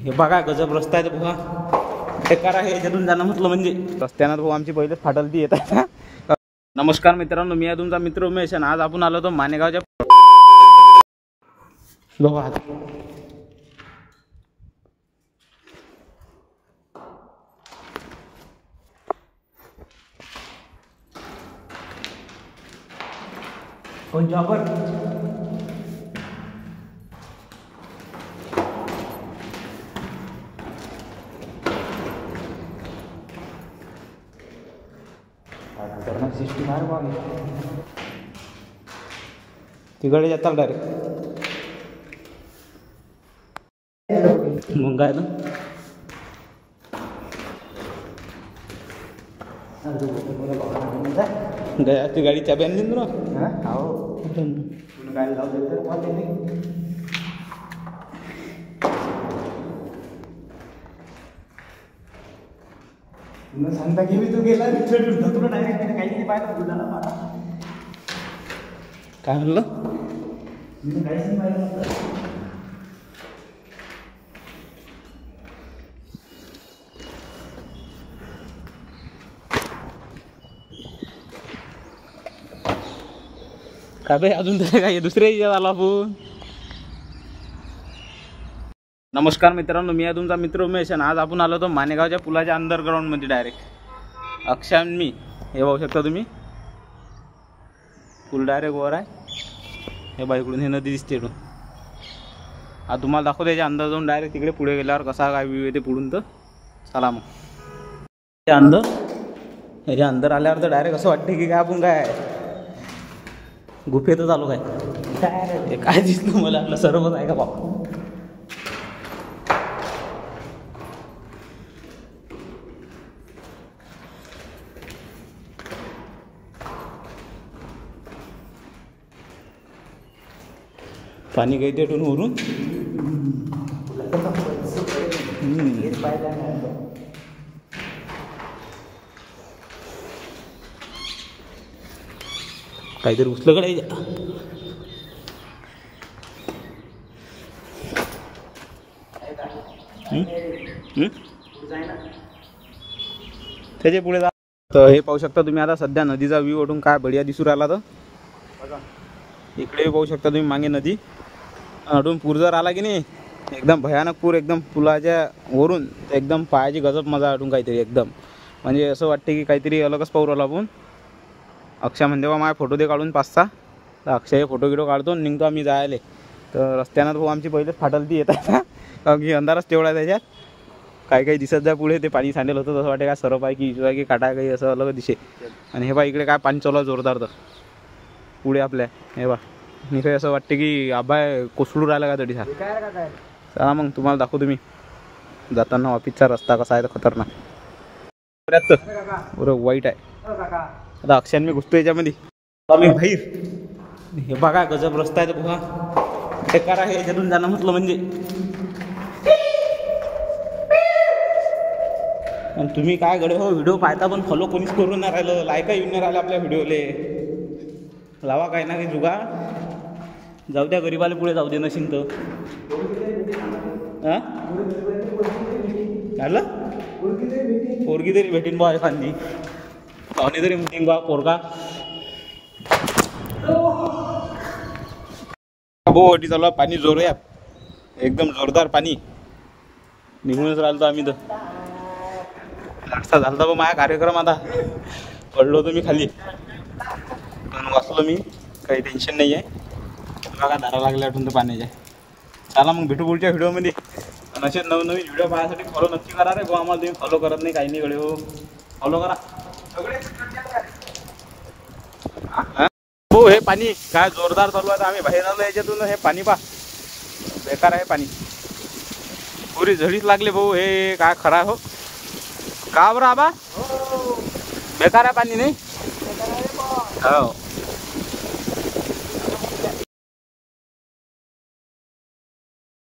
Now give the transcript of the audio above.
हे बघा गजब रस्ता आहे बुवा, बेकार आहे याच्यातून जाणं म्हटलं म्हणजे. रस्त्यानं भाऊ आमची पहिलेच फाटलती येत आहे. नमस्कार मित्रांनो, मी आहे तुमचा मित्र उमेश आणि आज आपण आलो होतो मानेगावच्या बघा. कोणच्यावर सिस्टीम आहे बघा, तिकडे जातात डायरेक्ट. मग काय ना गयाची गाडी चाबी आणली ना. गाडी सांगता की मी तू गेला तुला डायरेक्ट काही नाही पाहिलं तुला. काय म्हणलं मी काहीच नाही पाहिलं. का बे अजून तरी काय दुसऱ्या याच्यात आला आपण. नमस्कार मित्रांनो, मी आहे तुमचा मित्र उमेश आणि आज आपण आलो होतो मानेगावच्या पुलाच्या अंडरग्राऊंडमध्ये डायरेक्ट. अक्षय मी हे बघू शकता तुम्ही, पूल डायरेक्ट वर आहे. हे बघा इकडून हे नदी दिसते इकडून. आता तुम्हाला दाखवतो याच्या अंदर जाऊन डायरेक्ट तिकडे पुढे गेल्यावर कसा काय व्ह्यू येते पुढून. तर चला मग त्या अंदर. ह्याच्या अंदर आल्यावर तर डायरेक्ट असं वाटते की काय आपण काय गुफेतच आलो काय. काय दिसलं मला आपलं सर्वच आहे का बाबा. पाणी काही ते वरून काहीतरी उचलं कडे. त्याचे पुढे जा. तर हे पाहू शकता तुम्ही आता सध्या नदीचा व्ह्यू वाटून काय बढिया दिसू राहिला. तर इकडे पाहू शकता तुम्ही मागे नदी. अडून पूर जर आला की नाही एकदम भयानक पूर, एकदम पुलाच्या वरून एकदम पायाची गजब मजा वाटून काहीतरी एकदम म्हणजे असं वाटते की काहीतरी अलगच पाहू राहिलो आपण. अक्षय म्हणते बा माझे फोटो दे काढून 5-6. तर अक्षय फोटो गिटो काढतो निघतो आम्ही जायला. तर रस्त्यानं भाऊ आमची पहिलेच फाटलती येत आहे कारण की अंधारच तेवढा आहे त्याच्यात. काही काही दिसत जाय पुढे ते पाणी सांडेल होतं तसं वाटे काय सरप आहे की इजू आहे की काटा आहे काही असं अलग दिसे. आणि हे बा इकडे काय पाणी चालू आहे जोरदार. तर पुढे आपल्या हे बा मी काही असं वाटते की आबाय कोसळू राहिला का तरी. चला मग तुम्हाला दाखवतो तुम्ही जाताना ऑफिसचा रस्ता कसा आहे तर खतरनाक बरं वाईट आहे. आता अक्षय मी घुसतो याच्यामध्ये आम्ही बाहेर. हे बघा गजब रस्ता आहे बघा, बेकार आहे याच्यातून जाणं म्हटलं म्हणजे. आणि तुम्ही काय गडे हो व्हिडिओ पाहता पण फॉलो कोणीच करून नाही राहिलं, लाईक येऊन नाही राहिलं आपल्या व्हिडिओले. लावा काही ना काही जुगा. जाऊ द्या गरीबाला पुढे जाऊ दे नशीन तर. हां झालं पोरगी तरी भेटीन बा एखादी पाहुणे तरी मिटिंग बा पोरगा. बोटी चालू पाणी जोर आहे एकदम जोरदार पाणी निघूनच राहिलो आम्ही. तर लाटसा झाला बा माझा कार्यक्रम. आता पडलो होतो मी खाली पण वाचलो मी, काही टेन्शन नाही आहे. बघा धारा लागल्या आठवून तर पाण्याच्या. चला मग भेटू पुढच्या व्हिडिओमध्ये. आणि असे नवनवीन व्हिडिओ पाहण्यासाठी फॉलो नक्की करा रे. आम्हाला तुम्ही फॉलो करत नाही काही नाही गडे हो, फॉलो करा. हो हे पाणी काय जोरदार चालू आहे. आम्ही बाहेर आलो याच्यातून. हे पाणी पा बेकार आहे पाणी, पुरी झडीच लागले भाऊ. हे काय खरं आहे हो का बरं आबा, बेकार आहे पाणी नाही हो.